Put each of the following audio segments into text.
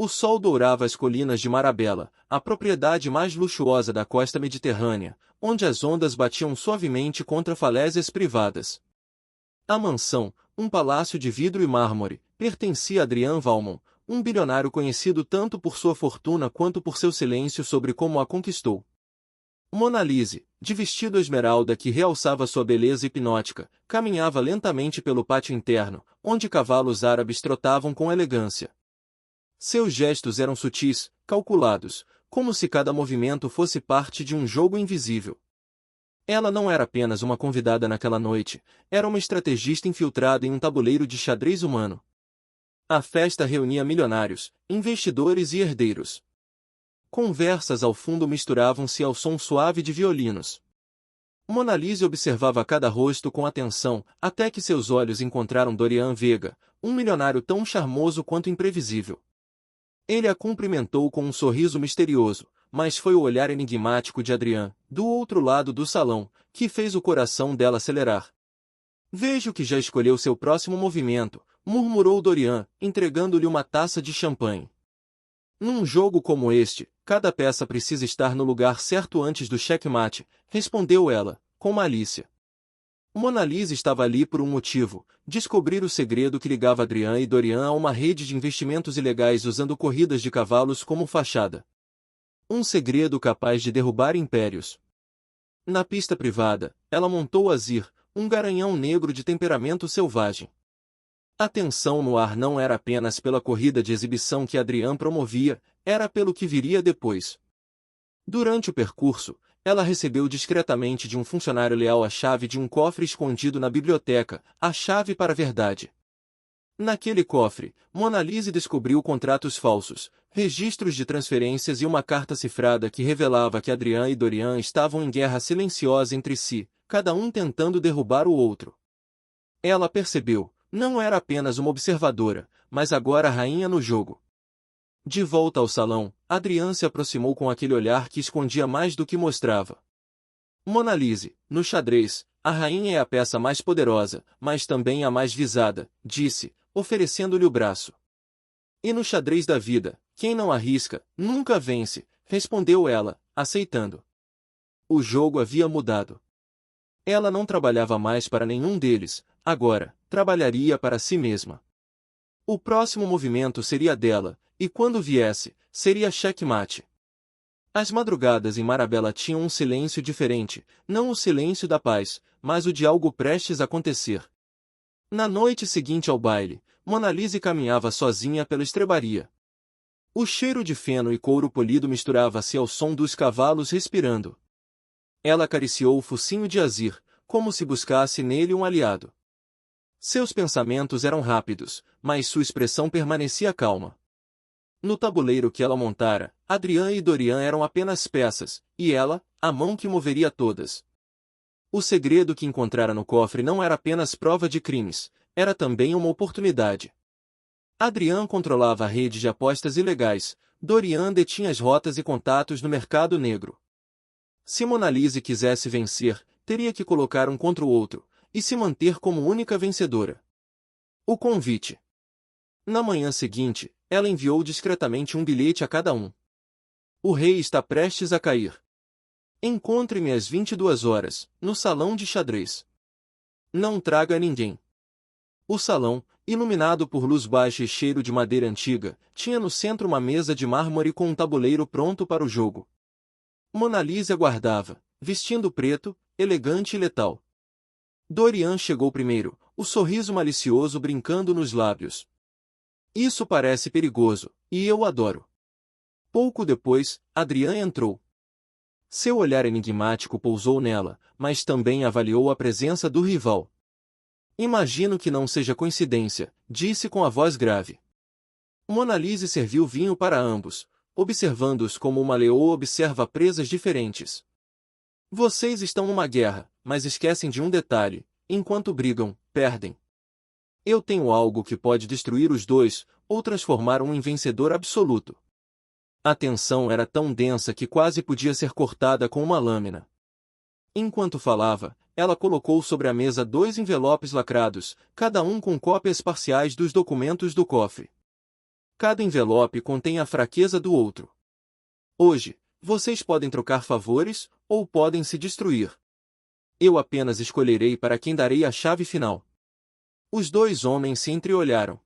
O sol dourava as colinas de Marabella, a propriedade mais luxuosa da costa mediterrânea, onde as ondas batiam suavemente contra falésias privadas. A mansão, um palácio de vidro e mármore, pertencia a Adrian Valmont, um bilionário conhecido tanto por sua fortuna quanto por seu silêncio sobre como a conquistou. Mona Lisa, de vestido esmeralda que realçava sua beleza hipnótica, caminhava lentamente pelo pátio interno, onde cavalos árabes trotavam com elegância. Seus gestos eram sutis, calculados, como se cada movimento fosse parte de um jogo invisível. Ela não era apenas uma convidada naquela noite, era uma estrategista infiltrada em um tabuleiro de xadrez humano. A festa reunia milionários, investidores e herdeiros. Conversas ao fundo misturavam-se ao som suave de violinos. Mona Lisa observava cada rosto com atenção, até que seus olhos encontraram Dorian Vega, um milionário tão charmoso quanto imprevisível. Ele a cumprimentou com um sorriso misterioso, mas foi o olhar enigmático de Adrian, do outro lado do salão, que fez o coração dela acelerar. Vejo que já escolheu seu próximo movimento, murmurou Dorian, entregando-lhe uma taça de champanhe. Num jogo como este, cada peça precisa estar no lugar certo antes do checkmate, respondeu ela, com malícia. Mona Lisa estava ali por um motivo, descobrir o segredo que ligava Adrian e Dorian a uma rede de investimentos ilegais usando corridas de cavalos como fachada. Um segredo capaz de derrubar impérios. Na pista privada, ela montou Azir, um garanhão negro de temperamento selvagem. A tensão no ar não era apenas pela corrida de exibição que Adrian promovia, era pelo que viria depois. Durante o percurso, ela recebeu discretamente de um funcionário leal a chave de um cofre escondido na biblioteca, a chave para a verdade. Naquele cofre, Mona Lisa descobriu contratos falsos, registros de transferências e uma carta cifrada que revelava que Adrian e Dorian estavam em guerra silenciosa entre si, cada um tentando derrubar o outro. Ela percebeu, não era apenas uma observadora, mas agora a rainha no jogo. De volta ao salão, Adrian se aproximou com aquele olhar que escondia mais do que mostrava. Mona Lisa, no xadrez, a rainha é a peça mais poderosa, mas também a mais visada, disse, oferecendo-lhe o braço. E no xadrez da vida, quem não arrisca, nunca vence, respondeu ela, aceitando. O jogo havia mudado. Ela não trabalhava mais para nenhum deles, agora, trabalharia para si mesma. O próximo movimento seria dela, e quando viesse, seria checkmate. As madrugadas em Marabella tinham um silêncio diferente, não o silêncio da paz, mas o de algo prestes a acontecer. Na noite seguinte ao baile, Mona Lisa caminhava sozinha pela estrebaria. O cheiro de feno e couro polido misturava-se ao som dos cavalos respirando. Ela acariciou o focinho de Azir, como se buscasse nele um aliado. Seus pensamentos eram rápidos, mas sua expressão permanecia calma. No tabuleiro que ela montara, Adrian e Dorian eram apenas peças, e ela, a mão que moveria todas. O segredo que encontrara no cofre não era apenas prova de crimes, era também uma oportunidade. Adrian controlava a rede de apostas ilegais, Dorian detinha as rotas e contatos no mercado negro. Se Mona Lisa quisesse vencer, teria que colocar um contra o outro, e se manter como única vencedora. O convite. Na manhã seguinte, ela enviou discretamente um bilhete a cada um. O rei está prestes a cair. Encontre-me às 22 horas, no salão de xadrez. Não traga ninguém. O salão, iluminado por luz baixa e cheiro de madeira antiga, tinha no centro uma mesa de mármore com um tabuleiro pronto para o jogo. Mona Lisa aguardava, vestindo preto, elegante e letal. Dorian chegou primeiro, o sorriso malicioso brincando nos lábios. Isso parece perigoso, e eu adoro. Pouco depois, Adrian entrou. Seu olhar enigmático pousou nela, mas também avaliou a presença do rival. Imagino que não seja coincidência, disse com a voz grave. Mona Lisa serviu vinho para ambos, observando-os como uma leoa observa presas diferentes. Vocês estão numa guerra, mas esquecem de um detalhe: enquanto brigam, perdem. Eu tenho algo que pode destruir os dois, ou transformar um em vencedor absoluto. A tensão era tão densa que quase podia ser cortada com uma lâmina. Enquanto falava, ela colocou sobre a mesa 2 envelopes lacrados, cada um com cópias parciais dos documentos do cofre. Cada envelope contém a fraqueza do outro. Hoje, vocês podem trocar favores, ou podem se destruir. Eu apenas escolherei para quem darei a chave final. Os dois homens se entreolharam.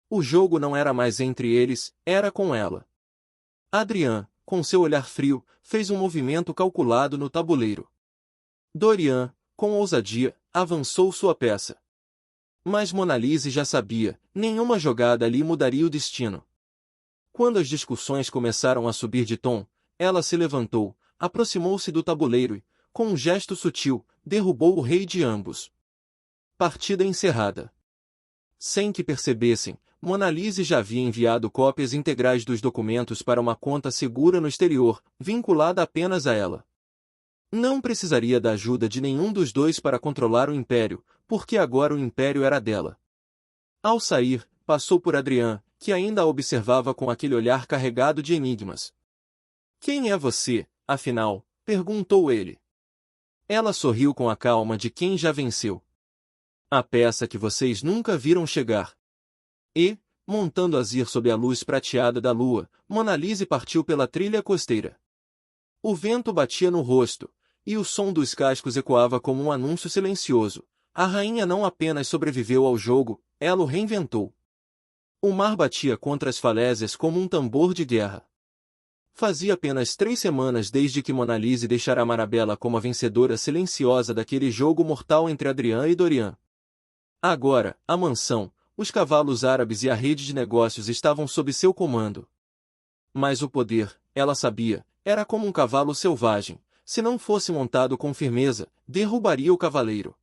O jogo não era mais entre eles, era com ela. Adrian, com seu olhar frio, fez um movimento calculado no tabuleiro. Dorian, com ousadia, avançou sua peça. Mas Monalise já sabia, nenhuma jogada ali mudaria o destino. Quando as discussões começaram a subir de tom, ela se levantou, aproximou-se do tabuleiro e, com um gesto sutil, derrubou o rei de ambos. Partida encerrada. Sem que percebessem, Monalise já havia enviado cópias integrais dos documentos para uma conta segura no exterior, vinculada apenas a ela. Não precisaria da ajuda de nenhum dos dois para controlar o império, porque agora o império era dela. Ao sair, passou por Adrian, que ainda a observava com aquele olhar carregado de enigmas. "Quem é você, afinal?" perguntou ele. Ela sorriu com a calma de quem já venceu. "A peça que vocês nunca viram chegar." E, montando Azir sob a luz prateada da lua, Monalise partiu pela trilha costeira. O vento batia no rosto, e o som dos cascos ecoava como um anúncio silencioso. A rainha não apenas sobreviveu ao jogo, ela o reinventou. O mar batia contra as falésias como um tambor de guerra. Fazia apenas 3 semanas desde que Monalise deixara Marabella como a vencedora silenciosa daquele jogo mortal entre Adrian e Dorian. Agora, a mansão, os cavalos árabes e a rede de negócios estavam sob seu comando. Mas o poder, ela sabia, era como um cavalo selvagem. Se não fosse montado com firmeza, derrubaria o cavaleiro.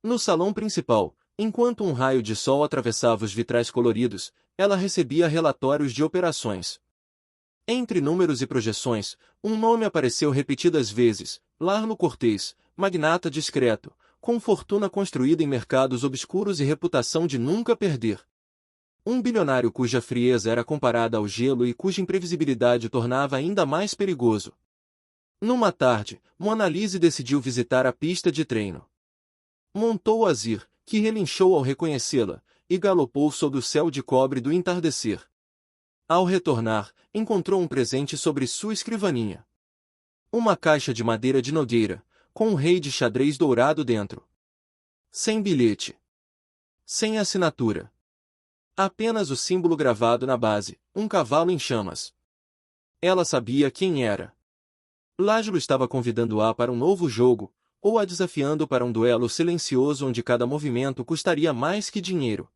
No salão principal, enquanto um raio de sol atravessava os vitrais coloridos, ela recebia relatórios de operações. Entre números e projeções, um nome apareceu repetidas vezes: Larno Cortês, magnata discreto, com fortuna construída em mercados obscuros e reputação de nunca perder. Um bilionário cuja frieza era comparada ao gelo e cuja imprevisibilidade tornava ainda mais perigoso. Numa tarde, Monalise decidiu visitar a pista de treino. Montou Azir, que relinchou ao reconhecê-la, e galopou sob o céu de cobre do entardecer. Ao retornar, encontrou um presente sobre sua escrivaninha. Uma caixa de madeira de nogueira, com um rei de xadrez dourado dentro. Sem bilhete. Sem assinatura. Apenas o símbolo gravado na base, um cavalo em chamas. Ela sabia quem era. Lágilo estava convidando-a para um novo jogo, ou a desafiando para um duelo silencioso onde cada movimento custaria mais que dinheiro.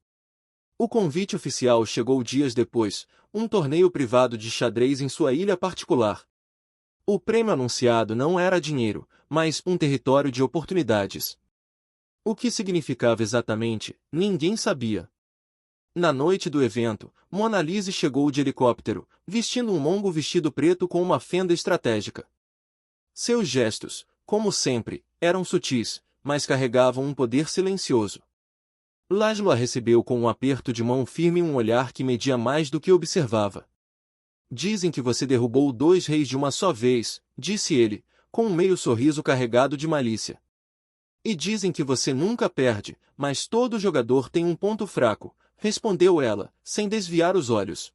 O convite oficial chegou dias depois, um torneio privado de xadrez em sua ilha particular. O prêmio anunciado não era dinheiro, mas um território de oportunidades. O que significava exatamente, ninguém sabia. Na noite do evento, Monalise chegou de helicóptero, vestindo um longo vestido preto com uma fenda estratégica. Seus gestos, como sempre, eram sutis, mas carregavam um poder silencioso. Lágilo a recebeu com um aperto de mão firme e um olhar que media mais do que observava. "Dizem que você derrubou 2 reis de uma só vez", disse ele, com um meio sorriso carregado de malícia. "E dizem que você nunca perde, mas todo jogador tem um ponto fraco", respondeu ela, sem desviar os olhos.